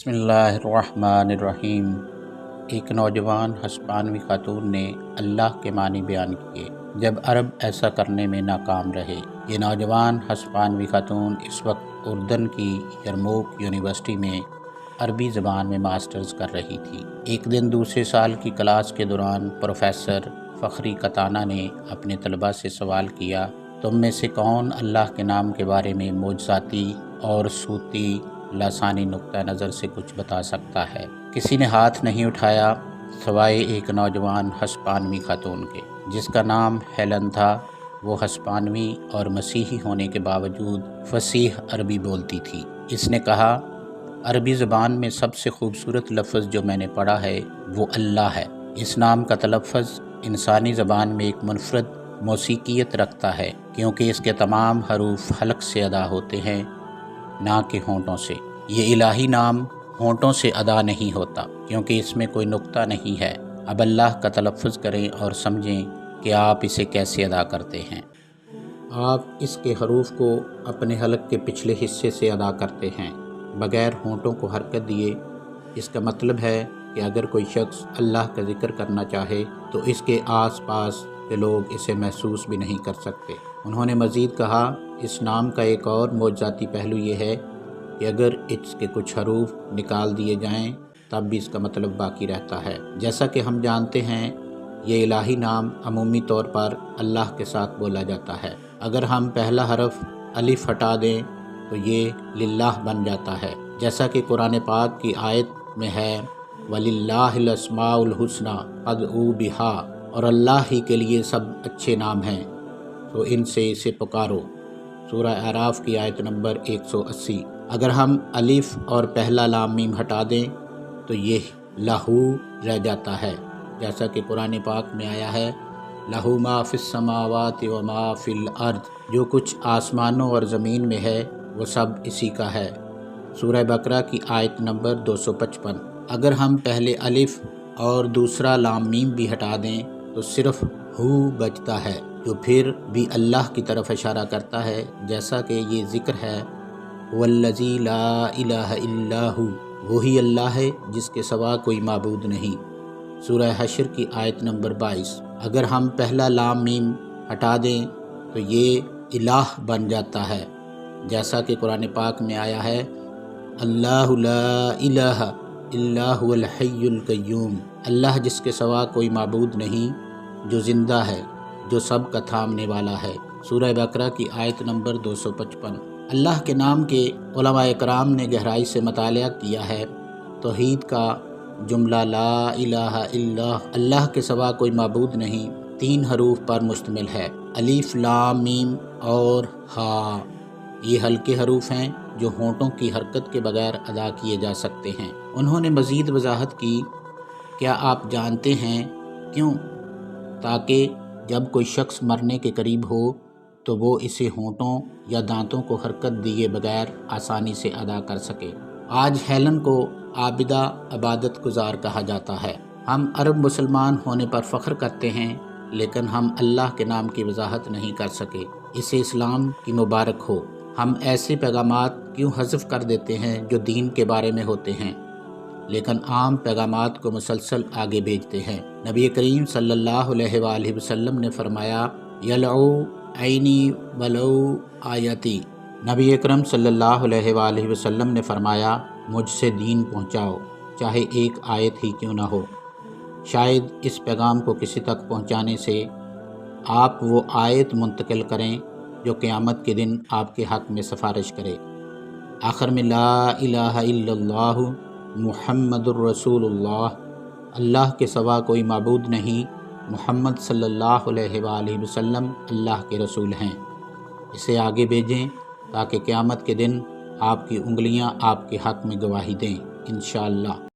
بسم اللہ الرحمن الرحیم۔ ایک نوجوان ہسپانوی خاتون نے اللہ کے معنی بیان کیے جب عرب ایسا کرنے میں ناکام رہے۔ یہ نوجوان ہسپانوی خاتون اس وقت اردن کی یرموک یونیورسٹی میں عربی زبان میں ماسٹرز کر رہی تھی۔ ایک دن دوسرے سال کی کلاس کے دوران پروفیسر فخری کتانہ نے اپنے طلباء سے سوال کیا، تم میں سے کون اللہ کے نام کے بارے میں معجزاتی اور صوتی لسانی نقطہ نظر سے کچھ بتا سکتا ہے؟ کسی نے ہاتھ نہیں اٹھایا سوائے ایک نوجوان ہسپانوی خاتون کے، جس کا نام ہیلن تھا۔ وہ ہسپانوی اور مسیحی ہونے کے باوجود فصیح عربی بولتی تھی۔ اس نے کہا، عربی زبان میں سب سے خوبصورت لفظ جو میں نے پڑھا ہے وہ اللہ ہے۔ اس نام کا تلفظ انسانی زبان میں ایک منفرد موسیقیت رکھتا ہے، کیونکہ اس کے تمام حروف حلق سے ادا ہوتے ہیں، نہ کہ ہونٹوں سے۔ یہ الہی نام ہونٹوں سے ادا نہیں ہوتا، کیونکہ اس میں کوئی نقطہ نہیں ہے۔ اب اللہ کا تلفظ کریں اور سمجھیں کہ آپ اسے کیسے ادا کرتے ہیں۔ آپ اس کے حروف کو اپنے حلق کے پچھلے حصے سے ادا کرتے ہیں، بغیر ہونٹوں کو حرکت دیے۔ اس کا مطلب ہے کہ اگر کوئی شخص اللہ کا ذکر کرنا چاہے تو اس کے آس پاس کے لوگ اسے محسوس بھی نہیں کر سکتے۔ انہوں نے مزید کہا، اس نام کا ایک اور معجزاتی پہلو یہ ہے کہ اگر اس کے کچھ حروف نکال دیے جائیں تب بھی اس کا مطلب باقی رہتا ہے۔ جیسا کہ ہم جانتے ہیں، یہ الہی نام عمومی طور پر اللہ کے ساتھ بولا جاتا ہے۔ اگر ہم پہلا حرف الف ہٹا دیں تو یہ للہ بن جاتا ہے، جیسا کہ قرآن پاک کی آیت میں ہے، وَلِلَّهِ الْأَسْمَاءُ الْحُسْنَىٰ فَادْعُوهُ بِهَا، اور اللہ ہی کے لیے سب اچھے نام ہیں تو ان سے اسے پکارو۔ سورہ اعراف کی آیت نمبر 180۔ اگر ہم الف اور پہلا لام میم ہٹا دیں تو یہ لہو رہ جاتا ہے، جیسا کہ قرآن پاک میں آیا ہے، لہو ما فی السماوات و ما فی الارض، جو کچھ آسمانوں اور زمین میں ہے وہ سب اسی کا ہے۔ سورہ بقرہ کی آیت نمبر 255۔ اگر ہم پہلے الف اور دوسرا لام میم بھی ہٹا دیں تو صرف ہو بچتا ہے، جو پھر بھی اللہ کی طرف اشارہ کرتا ہے، جیسا کہ یہ ذکر ہے، وَالَّذِي لَا إِلَٰهَ إِلَّا هُوَ، وہی اللہ ہے جس کے سوا کوئی معبود نہیں۔ سورہ حشر کی آیت نمبر 22۔ اگر ہم پہلا لام میم ہٹا دیں تو یہ الہ بن جاتا ہے، جیسا کہ قرآن پاک میں آیا ہے، اللہ لا الہ الا هو الحی القیوم، اللہ جس کے سوا کوئی معبود نہیں، جو زندہ ہے، جو سب کا تھامنے والا ہے۔ سورہ بقرہ کی آیت نمبر 255۔ اللہ کے نام کے علماء اکرام نے گہرائی سے مطالعہ کیا ہے۔ توحید کا جملہ لا الہ الا اللہ کے سوا کوئی معبود نہیں 3 حروف پر مشتمل ہے، الف لام میم اور ہا۔ یہ ہلکے حروف ہیں جو ہونٹوں کی حرکت کے بغیر ادا کیے جا سکتے ہیں۔ انہوں نے مزید وضاحت کی، کیا آپ جانتے ہیں کیوں؟ تاکہ جب کوئی شخص مرنے کے قریب ہو تو وہ اسے ہونٹوں یا دانتوں کو حرکت دیے بغیر آسانی سے ادا کر سکے۔ آج ہیلن کو عابدہ عبادت گزار کہا جاتا ہے۔ ہم عرب مسلمان ہونے پر فخر کرتے ہیں، لیکن ہم اللہ کے نام کی وضاحت نہیں کر سکے۔ اسے اسلام کی مبارک ہو۔ ہم ایسے پیغامات کیوں حذف کر دیتے ہیں جو دین کے بارے میں ہوتے ہیں، لیکن عام پیغامات کو مسلسل آگے بھیجتے ہیں۔ نبی کریم صلی اللہ علیہ وآلہ وسلم نے فرمایا، یلعو عینی ولو آیتی، نبی اکرم صلی اللہ علیہ وآلہ وسلم نے فرمایا، مجھ سے دین پہنچاؤ چاہے ایک آیت ہی کیوں نہ ہو۔ شاید اس پیغام کو کسی تک پہنچانے سے آپ وہ آیت منتقل کریں جو قیامت کے دن آپ کے حق میں سفارش کرے۔ آخر میں لا الہ الا اللہ محمد الرسول اللہ، اللہ کے سوا کوئی معبود نہیں، محمد صلی اللہ علیہ وآلہ وسلم اللہ کے رسول ہیں۔ اسے آگے بھیجیں تاکہ قیامت کے دن آپ کی انگلیاں آپ کے حق میں گواہی دیں، انشاءاللہ۔